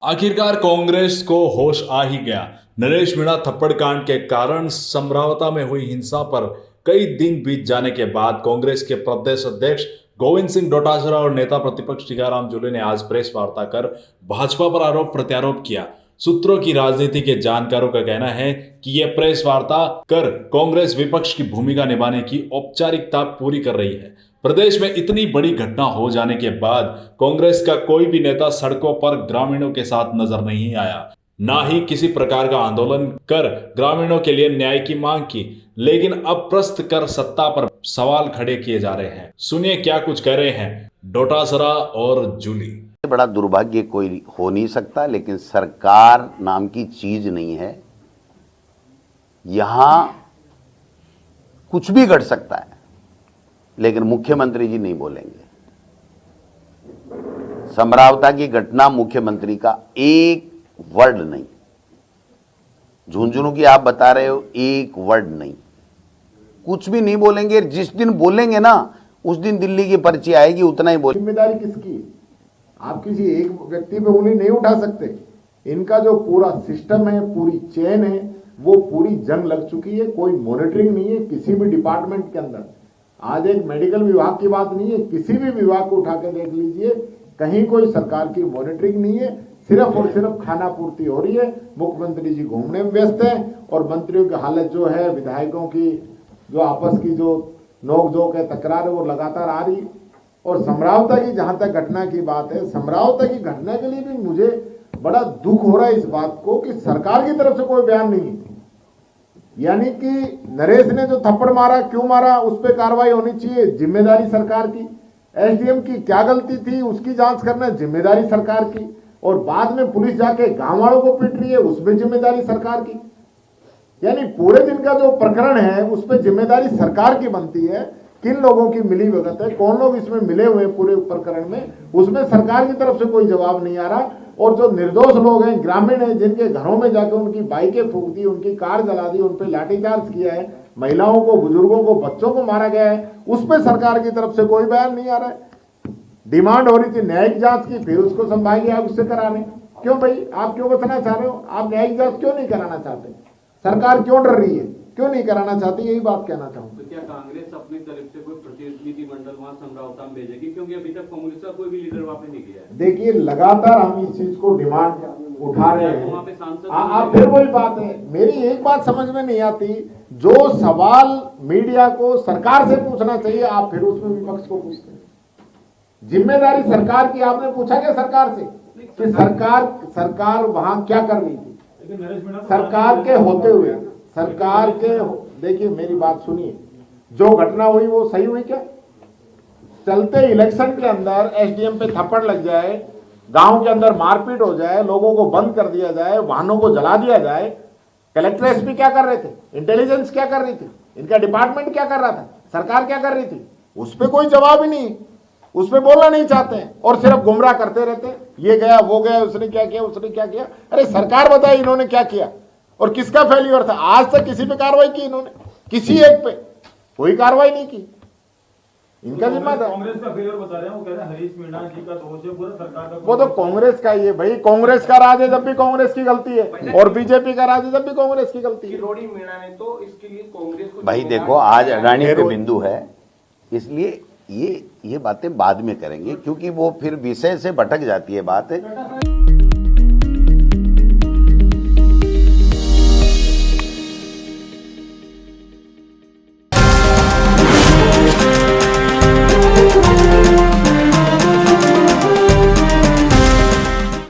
आखिरकार कांग्रेस को होश आ ही गया। नरेश मीणा थप्पड़ कांड के कारण समरावता में हुई हिंसा पर कई दिन बीत जाने के बाद कांग्रेस के प्रदेश अध्यक्ष गोविंद सिंह डोटासरा और नेता प्रतिपक्ष टीकाराम जूली ने आज प्रेस वार्ता कर भाजपा पर आरोप प्रत्यारोप किया। सूत्रों की राजनीति के जानकारों का कहना है कि यह प्रेस वार्ता कर कांग्रेस विपक्ष की भूमिका निभाने की औपचारिकता पूरी कर रही है। प्रदेश में इतनी बड़ी घटना हो जाने के बाद कांग्रेस का कोई भी नेता सड़कों पर ग्रामीणों के साथ नजर नहीं आया, ना ही किसी प्रकार का आंदोलन कर ग्रामीणों के लिए न्याय की मांग की। लेकिन अब प्रस्त कर सत्ता पर सवाल खड़े किए जा रहे हैं। सुनिए क्या कुछ कह रहे हैं डोटासरा और जूली। बड़ा दुर्भाग्य कोई हो नहीं सकता, लेकिन सरकार नाम की चीज नहीं है। यहां कुछ भी घट सकता है, लेकिन मुख्यमंत्री जी नहीं बोलेंगे। समरावता की घटना, मुख्यमंत्री का एक वर्ड नहीं। झुंझुनू की आप बता रहे हो, एक वर्ड नहीं, कुछ भी नहीं बोलेंगे। जिस दिन बोलेंगे ना, उस दिन दिल्ली की पर्ची आएगी, उतना ही बोलेंगे। जिम्मेदारी किसकी? आप किसी एक व्यक्ति पे उंगली नहीं उठा सकते। इनका जो पूरा सिस्टम है, पूरी चेन है, वो पूरी जंग लग चुकी है। कोई मॉनिटरिंग नहीं है किसी भी डिपार्टमेंट के अंदर। आज एक मेडिकल विभाग की बात नहीं है, किसी भी विभाग को उठा के देख लीजिए, कहीं कोई सरकार की मॉनिटरिंग नहीं है। सिर्फ और सिर्फ खाना पूर्ति हो रही है। मुख्यमंत्री जी घूमने में व्यस्त हैं और मंत्रियों की हालत जो है, विधायकों की जो आपस की जो नोकझोंक है, तकरार है, वो लगातार आ रही। और समरावता की जहां तक घटना की बात है, समरावता की घटना के लिए भी मुझे बड़ा दुख हो रहा है इस बात को कि सरकार की तरफ से कोई बयान नहीं है। यानी कि नरेश ने जो थप्पड़ मारा, क्यों मारा, उस पर कार्रवाई होनी चाहिए, जिम्मेदारी सरकार की। एसडीएम की क्या गलती थी, उसकी जांच करना, जिम्मेदारी सरकार की। और बाद में पुलिस जाके गांव वालों को पीट रही है, उसमें जिम्मेदारी सरकार की। यानी पूरे दिन का जो प्रकरण है, उस पर जिम्मेदारी सरकार की बनती है। किन लोगों की मिली भगत है, कौन लोग इसमें मिले हुए पूरे प्रकरण में, उसमें सरकार की तरफ से कोई जवाब नहीं आ रहा। और जो निर्दोष लोग हैं, ग्रामीण हैं, जिनके घरों में जाकर उनकी बाइकें फूंक दी, उनकी कार जला दी, उन पर लाठीचार्ज किया है, महिलाओं को, बुजुर्गों को, बच्चों को मारा गया है, उस पर सरकार की तरफ से कोई बयान नहीं आ रहा है। डिमांड हो रही थी न्यायिक जांच की, फिर उसको संभागिए आप उससे कराने। क्यों भाई, आप क्यों बचना चाह रहे हो? आप न्यायिक जांच क्यों नहीं कराना चाहते? सरकार क्यों डर रही है, क्यों नहीं कराना चाहती? यही बात कहना चाहूंगा। तो क्या कांग्रेस अपनी तरफ से कोई प्रतिनिधिमंडल वहां समरावता में भेजेगी? क्योंकि अभी तक कांग्रेस का कोई भी लीडर वहां पे नहीं गया है। देखिए, लगातार हम इस चीज को डिमांड उठा रहे हैं। वहां पे सांसद आप फिर वही बात है। मेरी एक बात समझ में नहीं आती, जो सवाल मीडिया को सरकार से पूछना चाहिए, आप फिर उसमें विपक्ष को पूछते हैं। जिम्मेदारी सरकार की, आपने पूछा क्या सरकार से कि सरकार वहां क्या कर रही थी? सरकार के होते हुए, सरकार के, देखिए मेरी बात सुनिए, जो घटना हुई वो सही हुई क्या? चलते इलेक्शन के अंदर एसडीएम पे थप्पड़ लग जाए, गांव के अंदर मारपीट हो जाए, लोगों को बंद कर दिया जाए, वाहनों को जला दिया जाए, कलेक्टर एसपी क्या कर रहे थे? इंटेलिजेंस क्या कर रही थी? इनका डिपार्टमेंट क्या कर रहा था? सरकार क्या कर रही थी? उस पर कोई जवाब ही नहीं, उस पर बोलना नहीं चाहते हैं और सिर्फ गुमराह करते रहते हैं। ये गया, वो गया, उसने क्या किया, उसने क्या किया। अरे सरकार बताए इन्होंने क्या किया और किसका फेल्यूर था? आज तक किसी पे कार्रवाई की इन्होंने? किसी एक पे कोई कार्रवाई नहीं की। इनका जिम्मा था। कांग्रेस का फेलियर बता रहे हैं, वो कह रहे हैं हरीश मीणा जी का दोष है, पूरा सरकार का। वो तो कांग्रेस का ही है भाई, कांग्रेस का राज है जब भी कांग्रेस की गलती है, और बीजेपी का राज है जब भी कांग्रेस की गलती है। किरोड़ी मीणा ने तो इसके लिए कांग्रेस को भाई देखो, आज अडानी पे बिंदु है, इसलिए ये बातें बाद में करेंगे, क्योंकि वो फिर विषय से भटक जाती है बात।